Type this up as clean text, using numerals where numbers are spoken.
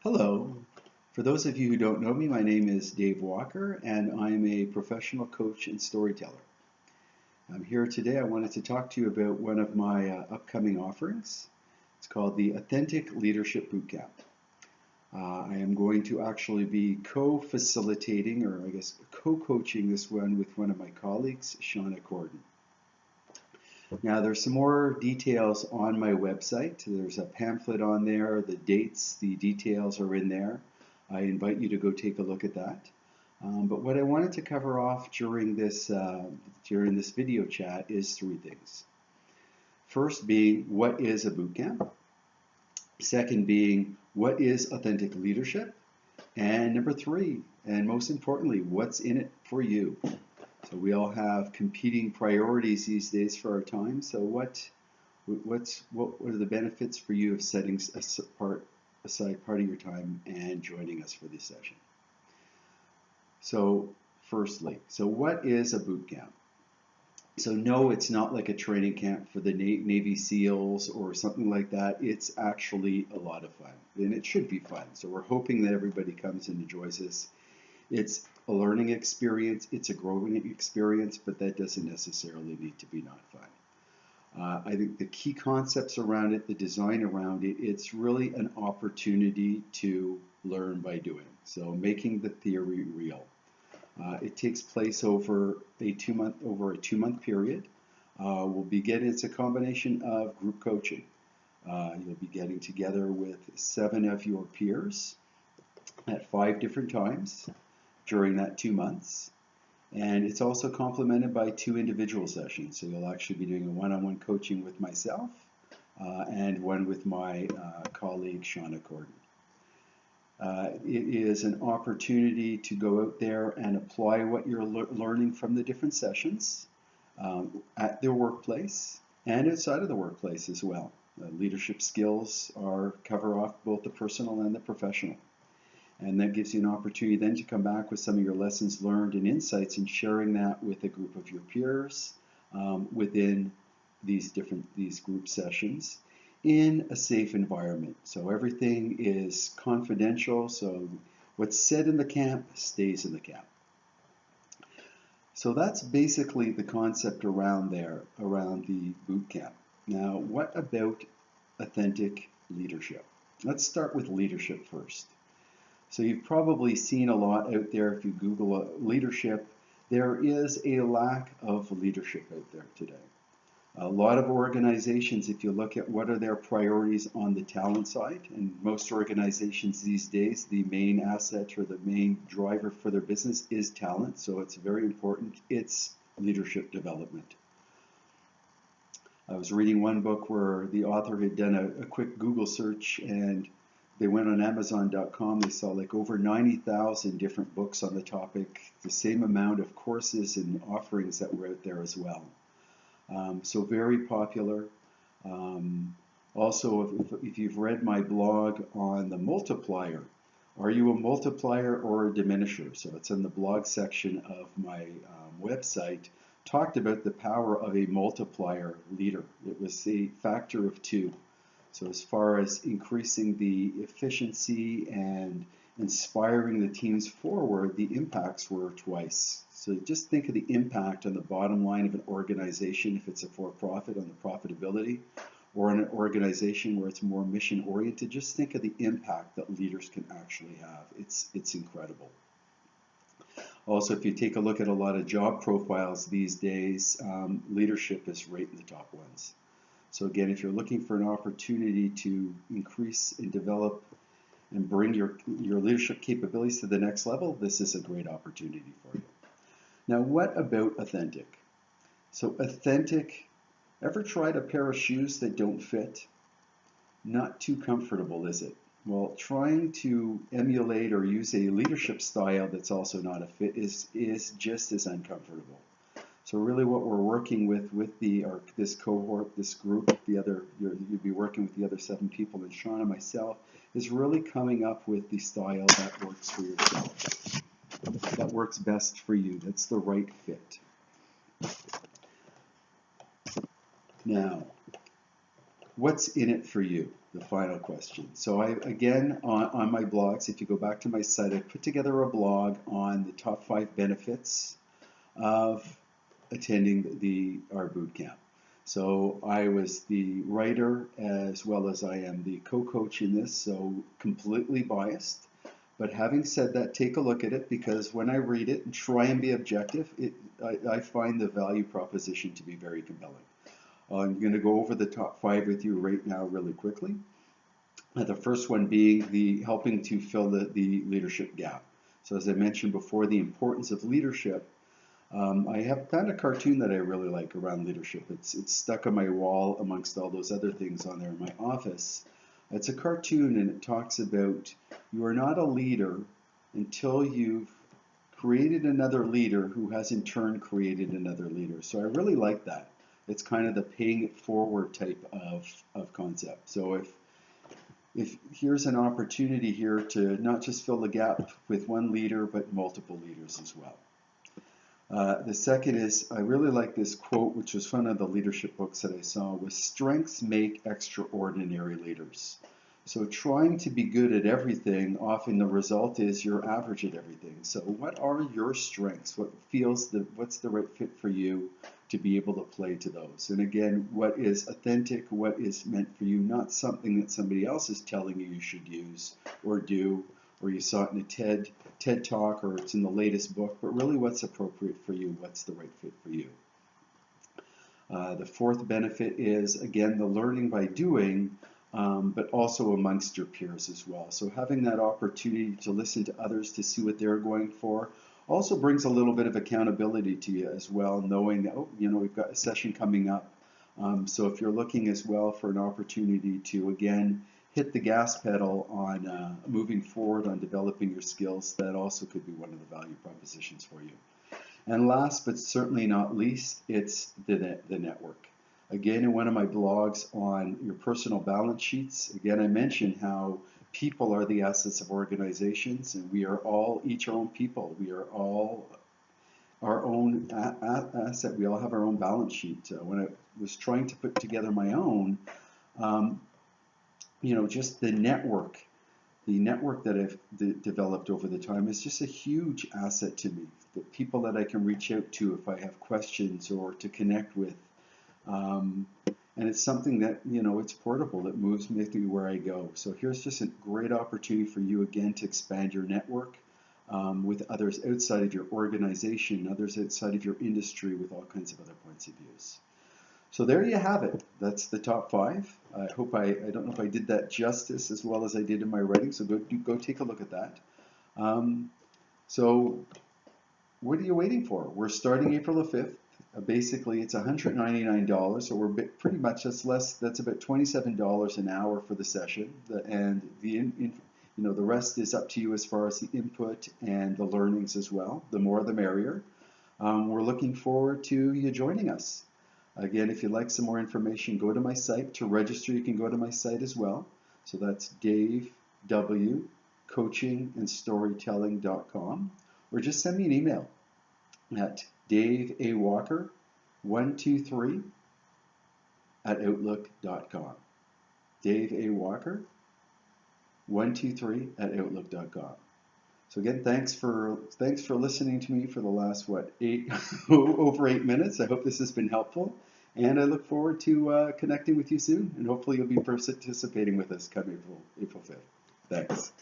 Hello. For those of you who don't know me, my name is Dave Walker, and I'm a professional coach and storyteller. I'm here today. I wanted to talk to you about one of my upcoming offerings. It's called the Authentic Leadership Bootcamp. I am going to actually be co-facilitating, or I guess co-coaching this one with one of my colleagues, Shauna Corden. Now, there's some more details on my website. There's a pamphlet on there, the dates, the details are in there. I invite you to go take a look at that. But what I wanted to cover off during this video chat is three things. First being, what is a bootcamp? Second being, what is authentic leadership? And number three, and most importantly, what's in it for you? So we all have competing priorities these days for our time. So what are the benefits for you of setting aside part of your time and joining us for this session? So firstly, what is a boot camp? So no, it's not like a training camp for the Navy SEALs or something like that. It's actually a lot of fun, and it should be fun. So we're hoping that everybody comes and enjoys this. It's a learning experience, it's a growing experience, but that doesn't necessarily need to be not fun. I think the key concepts around it, the design around it, it's really an opportunity to learn by doing. So making the theory real. It takes place over a two-month period. It's a combination of group coaching. You'll be getting together with 7 of your peers at 5 different times during that 2 months. And it's also complemented by 2 individual sessions. So you'll actually be doing a one-on-one coaching with myself and one with my colleague, Shauna Corden. It is an opportunity to go out there and apply what you're learning from the different sessions at their workplace and outside of the workplace as well. Leadership skills cover off both the personal and the professional. And that gives you an opportunity then to come back with some of your lessons learned and insights and sharing that with a group of your peers within these group sessions in a safe environment. So everything is confidential. So what's said in the camp stays in the camp. So that's basically the concept around the boot camp. Now, what about authentic leadership? Let's start with leadership first. So you've probably seen a lot out there if you Google leadership. There is a lack of leadership out there today. A lot of organizations, if you look at what are their priorities on the talent side, and most organizations these days, the main asset or the main driver for their business is talent, so it's very important. It's leadership development. I was reading one book where the author had done a quick Google search, and they went on Amazon.com, they saw like over 90,000 different books on the topic, the same amount of courses and offerings that were out there as well. So very popular. Also, if you've read my blog on the multiplier, are you a multiplier or a diminisher? So it's in the blog section of my website, talked about the power of a multiplier leader. It was a factor of 2. So as far as increasing the efficiency and inspiring the teams forward, the impacts were twice. So just think of the impact on the bottom line of an organization if it's a for-profit, on the profitability, or in an organization where it's more mission-oriented. Just think of the impact that leaders can actually have. It's incredible. Also, if you take a look at a lot of job profiles these days, leadership is right in the top ones. So again, if you're looking for an opportunity to increase and develop and bring your leadership capabilities to the next level, this is a great opportunity for you. Now, what about authentic? So authentic, ever tried a pair of shoes that don't fit? Not too comfortable, is it? Well, trying to emulate or use a leadership style that's also not a fit is just as uncomfortable. So really what we're working with this cohort, this group, you'd be working with the other 7 people and Sean and myself, is really coming up with the style that works for yourself, that works best for you, that's the right fit. Now, what's in it for you? The final question. So again, on my blogs, if you go back to my site, I put together a blog on the top 5 benefits of attending our boot camp. So I was the writer as well as I am the co-coach in this, so completely biased. But having said that, take a look at it, because when I read it and try and be objective, I find the value proposition to be very compelling. I'm going to go over the top 5 with you right now really quickly. The first one being the helping to fill the leadership gap. So as I mentioned before, the importance of leadership. I have found a cartoon that I really like around leadership. It's stuck on my wall amongst all those other things on there in my office. It's a cartoon, and it talks about you are not a leader until you've created another leader who has in turn created another leader. So I really like that. It's kind of the paying it forward type of concept. So if here's an opportunity here to not just fill the gap with one leader, but multiple leaders as well. The second is, I really like this quote, which was one of the leadership books that I saw, was strengths make extraordinary leaders. So trying to be good at everything, often the result is you're average at everything. So what are your strengths? What's the right fit for you to be able to play to those? And again, what is authentic, what is meant for you, not something that somebody else is telling you should use or do, or you saw it in a TED Talk, or it's in the latest book, but really what's appropriate for you, what's the right fit for you. The fourth benefit is, again, the learning by doing, but also amongst your peers as well. So having that opportunity to listen to others, to see what they're going for, also brings a little bit of accountability to you as well, knowing that, oh, we've got a session coming up. So if you're looking as well for an opportunity to, again, hit the gas pedal on moving forward on developing your skills, that also could be one of the value propositions for you. And last but certainly not least, it's the network. Again, in one of my blogs on your personal balance sheets, again, I mentioned how people are the assets of organizations, and we are all each our own people. We are all our own asset. We all have our own balance sheet. When I was trying to put together my own, just the network that I've developed over the time is just a huge asset to me. The people that I can reach out to if I have questions or to connect with. And it's something that, it's portable. It moves me through where I go. So here's just a great opportunity for you, again, to expand your network with others outside of your organization, others outside of your industry, with all kinds of other points of views. So there you have it. That's the top 5. I hope I don't know if I did that justice as well as I did in my writing, so go take a look at that. So what are you waiting for? We're starting April the 5th. Basically, it's $199, so we're pretty much, that's about $27 an hour for the session, and the rest is up to you as far as the input and the learnings as well. The more, the merrier. We're looking forward to you joining us. Again, if you'd like some more information, go to my site. To register, you can go to my site as well. So that's davewcoachingandstorytelling.com, or just send me an email at daveawalker123@outlook.com. daveawalker123@outlook.com. So again, thanks for listening to me for the last over 8 minutes. I hope this has been helpful, and I look forward to connecting with you soon, and hopefully you'll be participating with us come April 5th. Thanks.